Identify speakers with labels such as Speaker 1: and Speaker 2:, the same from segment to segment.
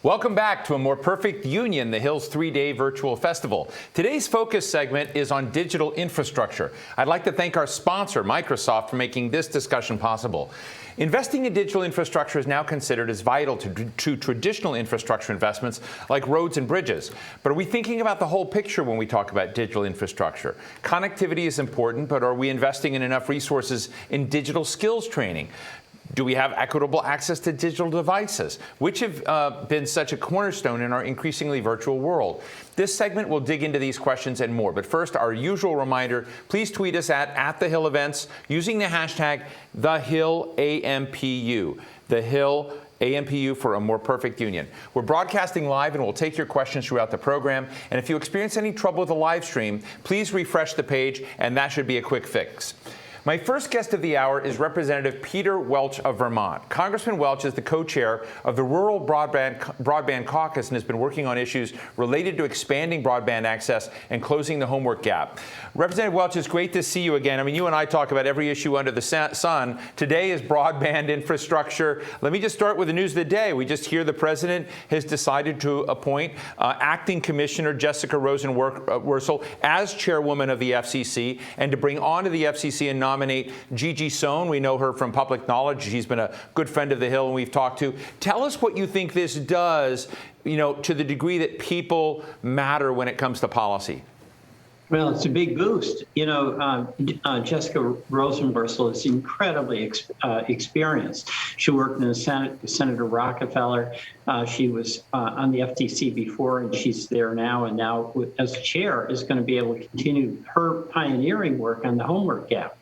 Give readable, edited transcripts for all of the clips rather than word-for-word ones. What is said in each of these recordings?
Speaker 1: Welcome back to A More Perfect Union, the Hill's 3-day virtual festival. Today's focus segment is on digital infrastructure. I'd like to thank our sponsor, Microsoft, for making this discussion possible. Investing in digital infrastructure is now considered as vital to traditional infrastructure investments like roads and bridges. But are we thinking about the whole picture when we talk about digital infrastructure? Connectivity is important, but are we investing in enough resources in digital skills training? Do we have equitable access to digital devices, which have been such a cornerstone in our increasingly virtual world? This segment will dig into these questions and more. But first, our usual reminder, please tweet us at The Hill Events using the hashtag TheHillAMPU. The Hill AMPU for a more perfect union. We're broadcasting live and we'll take your questions throughout the program. And if you experience any trouble with the live stream, please refresh the page and that should be a quick fix. My first guest of the hour is Representative Peter Welch of Vermont. Congressman Welch is the co-chair of the Rural Broadband Caucus and has been working on issues related to expanding broadband access and closing the homework gap. Representative Welch, it's great to see you again. I mean, you and I talk about every issue under the sun. Today is broadband infrastructure. Let me just start with the news of the day. We just hear the president has decided to appoint Acting Commissioner Jessica Rosenworcel as chairwoman of the FCC and to bring onto the FCC and nominate Gigi Sohn. We know her from public knowledge. She's been a good friend of the Hill and we've talked to. Tell us what you think this does, to the degree that people matter when it comes to policy.
Speaker 2: Well, it's a big boost. Jessica Rosenworcel is incredibly experienced. She worked in the Senate with Senator Rockefeller. She was on the FTC before, and she's there now. And now, as chair, is going to be able to continue her pioneering work on the homework gap.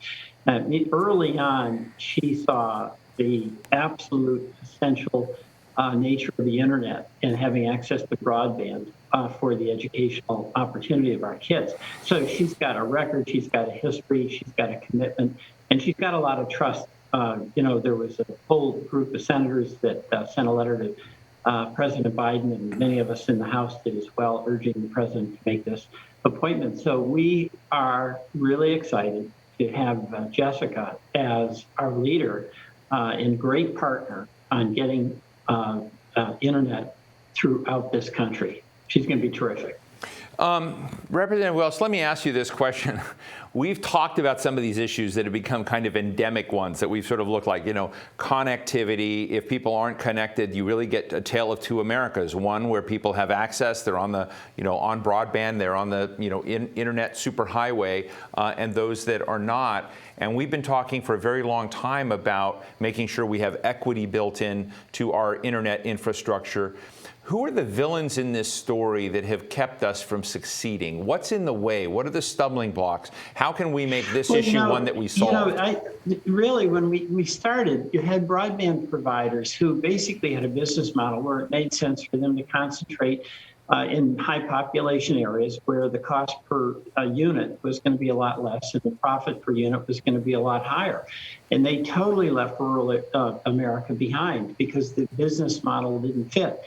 Speaker 2: Early on, she saw the absolute essential nature of the internet and having access to broadband for the educational opportunity of our kids. So she's got a record, she's got a history, she's got a commitment, and she's got a lot of trust. There was a whole group of senators that sent a letter to President Biden, and many of us in the House did as well, urging the president to make this appointment. So we are really excited to have Jessica as our leader and great partner on getting internet throughout this country. She's going to be terrific.
Speaker 1: Representative Welch, let me ask you this question. We've talked about some of these issues that have become kind of endemic ones that we've sort of looked like, connectivity. If people aren't connected, you really get a tale of two Americas. One where people have access, they're on the, on broadband, they're on the, internet superhighway, and those that are not. And we've been talking for a very long time about making sure we have equity built in to our internet infrastructure. Who are the villains in this story that have kept us from succeeding? What's in the way? What are the stumbling blocks? How can we make this issue one that we solve?
Speaker 2: Really, when we started, you had broadband providers who basically had a business model where it made sense for them to concentrate in high population areas where the cost per unit was going to be a lot less and the profit per unit was going to be a lot higher. And they totally left rural America behind because the business model didn't fit.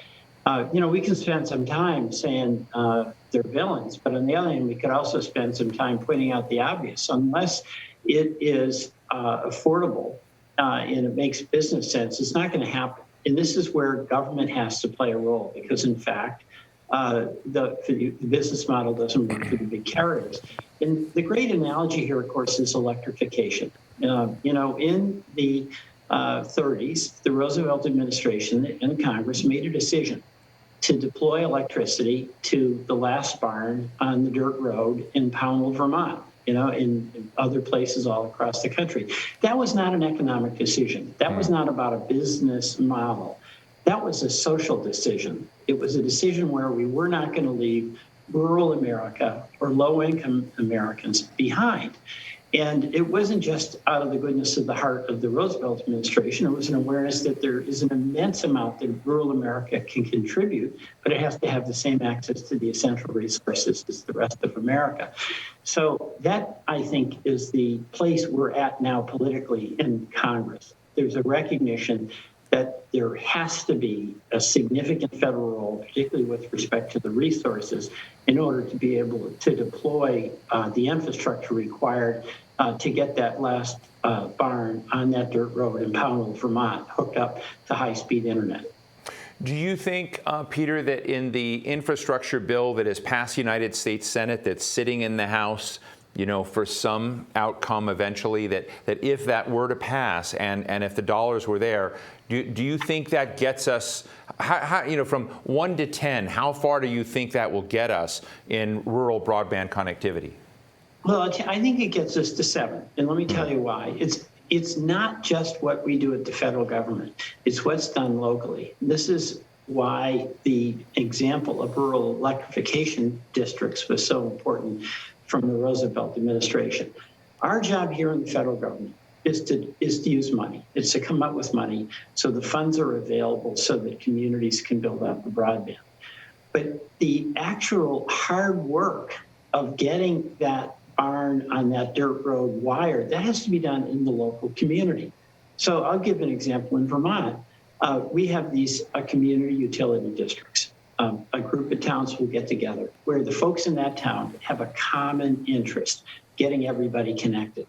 Speaker 2: We can spend some time saying they're villains, but on the other hand, we could also spend some time pointing out the obvious. Unless it is affordable and it makes business sense, it's not going to happen. And this is where government has to play a role because, in fact, the business model doesn't work for the big carriers. And the great analogy here, of course, is electrification. In the 30s, the Roosevelt administration and Congress made a decision to deploy electricity to the last barn on the dirt road in Pownell, Vermont, in other places all across the country. That was not an economic decision. That was not about a business model. That was a social decision. It was a decision where we were not going to leave rural America or low-income Americans behind. And it wasn't just out of the goodness of the heart of the Roosevelt administration. It was an awareness that there is an immense amount that rural America can contribute, but it has to have the same access to the essential resources as the rest of America. So that, I think, is the place we're at now politically in Congress. There's a recognition that there has to be a significant federal role, particularly with respect to the resources, in order to be able to deploy the infrastructure required to get that last barn on that dirt road in Pownell, Vermont, hooked up to high-speed internet.
Speaker 1: Do you think, Peter, that in the infrastructure bill that has passed the United States Senate, that's sitting in the House, for some outcome eventually, that if that were to pass and if the dollars were there, do you think that gets us, from 1 to 10, how far do you think that will get us in rural broadband connectivity?
Speaker 2: Well, I think it gets us to 7, and let me tell you why. It's not just what we do at the federal government. It's what's done locally. This is why the example of rural electrification districts was so important from the Roosevelt administration. Our job here in the federal government is to use money. It's to come up with money so the funds are available so that communities can build out the broadband. But the actual hard work of getting that barn on that dirt road wired, that has to be done in the local community. So I'll give an example. In Vermont, we have these community utility districts. A group of towns will get together where the folks in that town have a common interest, getting everybody connected.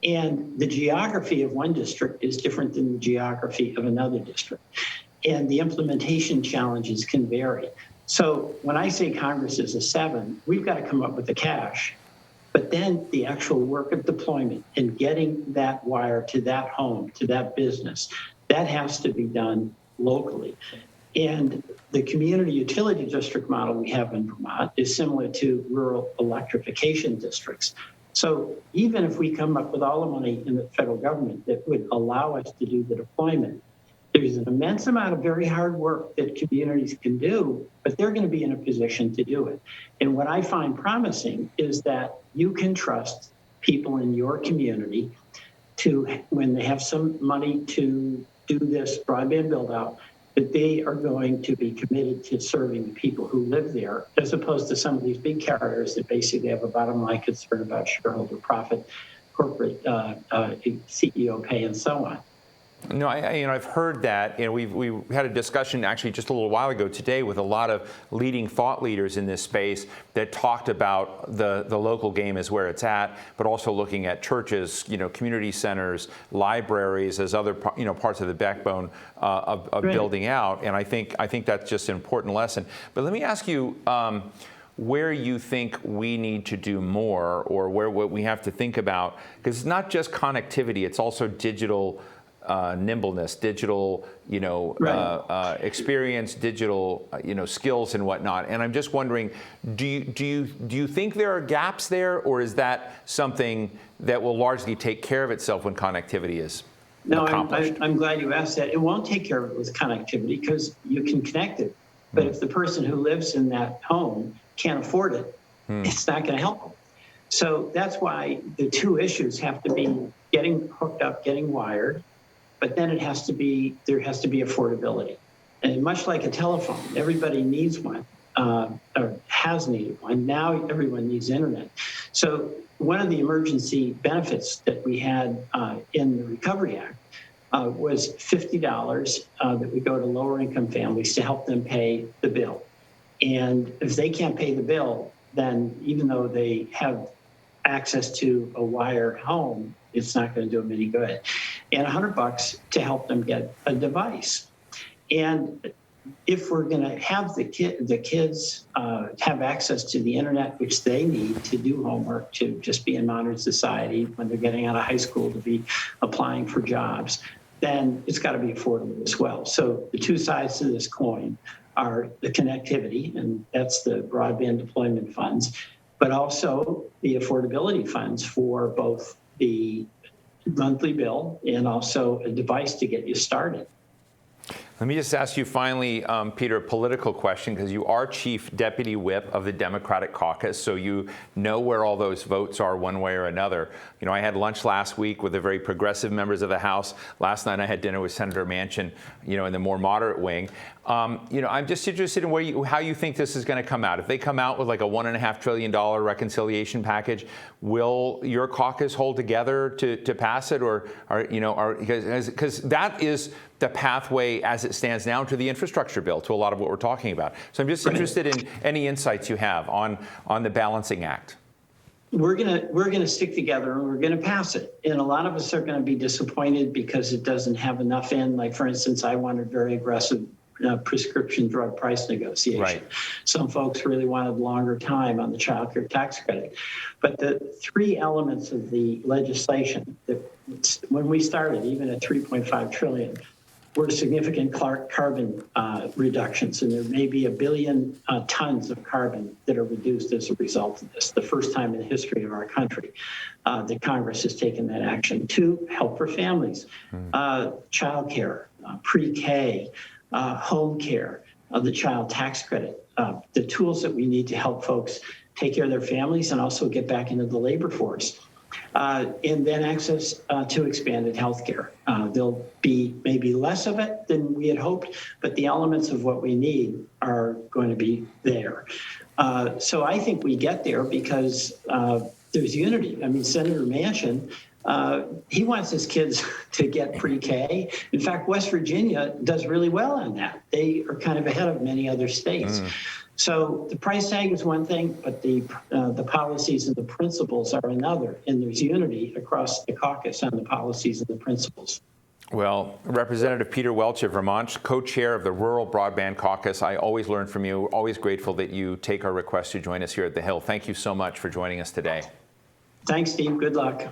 Speaker 2: And the geography of one district is different than the geography of another district. And the implementation challenges can vary. So when I say Congress is a 7, we've got to come up with the cash. But then the actual work of deployment and getting that wire to that home, to that business, that has to be done locally. And the community utility district model we have in Vermont is similar to rural electrification districts. So even if we come up with all the money in the federal government that would allow us to do the deployment, there's an immense amount of very hard work that communities can do, but they're going to be in a position to do it. And what I find promising is that you can trust people in your community to, when they have some money to do this broadband build out, that they are going to be committed to serving the people who live there, as opposed to some of these big carriers that basically have a bottom line concern about shareholder profit, corporate CEO pay, and so on.
Speaker 1: No, I've heard that. We had a discussion actually just a little while ago today with a lot of leading thought leaders in this space that talked about the local game is where it's at, but also looking at churches, community centers, libraries as other parts of the backbone of
Speaker 2: Right.
Speaker 1: building out. And I think that's just an important lesson. But let me ask you. Where you think we need to do more, or what we have to think about, because it's not just connectivity; it's also digital nimbleness, digital,
Speaker 2: Right.
Speaker 1: experience, digital, skills and whatnot. And I'm just wondering, do you think there are gaps there, or is that something that will largely take care of itself when connectivity is accomplished?
Speaker 2: I'm glad you asked that. It won't take care of it with connectivity because you can connect it. But if the person who lives in that home can't afford it, it's not going to help them. So that's why the two issues have to be getting hooked up, getting wired, but then there has to be affordability. And much like a telephone, everybody needs one, or has needed one. Now everyone needs internet. So one of the emergency benefits that we had in the Recovery Act was $50 that would go to lower income families to help them pay the bill. And if they can't pay the bill, then even though they have access to a wire home, it's not going to do them any good. And $100 to help them get a device. And if we're going to have the kids have access to the internet, which they need to do homework, to just be in modern society when they're getting out of high school, to be applying for jobs, then it's got to be affordable as well. So the two sides to this coin are the connectivity, and that's the broadband deployment funds, but also the affordability funds for both the monthly bill and also a device to get you started.
Speaker 1: Let me just ask you finally, Peter, a political question, because you are Chief Deputy Whip of the Democratic Caucus, so you know where all those votes are one way or another. I had lunch last week with the very progressive members of the House. Last night I had dinner with Senator Manchin, in the more moderate wing. I'm just interested in how you think this is going to come out. If they come out with like a $1.5 trillion reconciliation package, will your caucus hold together to pass it, or because that is the pathway as it stands now to the infrastructure bill, to a lot of what we're talking about. So I'm just interested in any insights you have on the balancing act.
Speaker 2: We're gonna stick together and we're gonna pass it. And a lot of us are gonna be disappointed because it doesn't have enough in. Like, for instance, I wanted very aggressive prescription drug price negotiation.
Speaker 1: Right.
Speaker 2: Some folks really wanted longer time on the child care tax credit. But the three elements of the legislation that when we started, even at $3.5 trillion, were significant carbon reductions, and there may be 1 billion tons of carbon that are reduced as a result of this, the first time in the history of our country that Congress has taken that action. 2, help for families, child care, pre-K, home care, the child tax credit, the tools that we need to help folks take care of their families and also get back into the labor force. And then access to expanded health care. There'll be maybe less of it than we had hoped, but the elements of what we need are going to be there. So I think we get there because there's unity. I mean, Senator Manchin, he wants his kids to get pre-K. In fact, West Virginia does really well on that. They are kind of ahead of many other states. So the price tag is one thing, but the policies and the principles are another. And there's unity across the caucus on the policies and the principles.
Speaker 1: Well, Representative Peter Welch of Vermont, co-chair of the Rural Broadband Caucus, I always learn from you. Always grateful that you take our request to join us here at the Hill. Thank you so much for joining us today.
Speaker 2: Thanks, Steve. Good luck.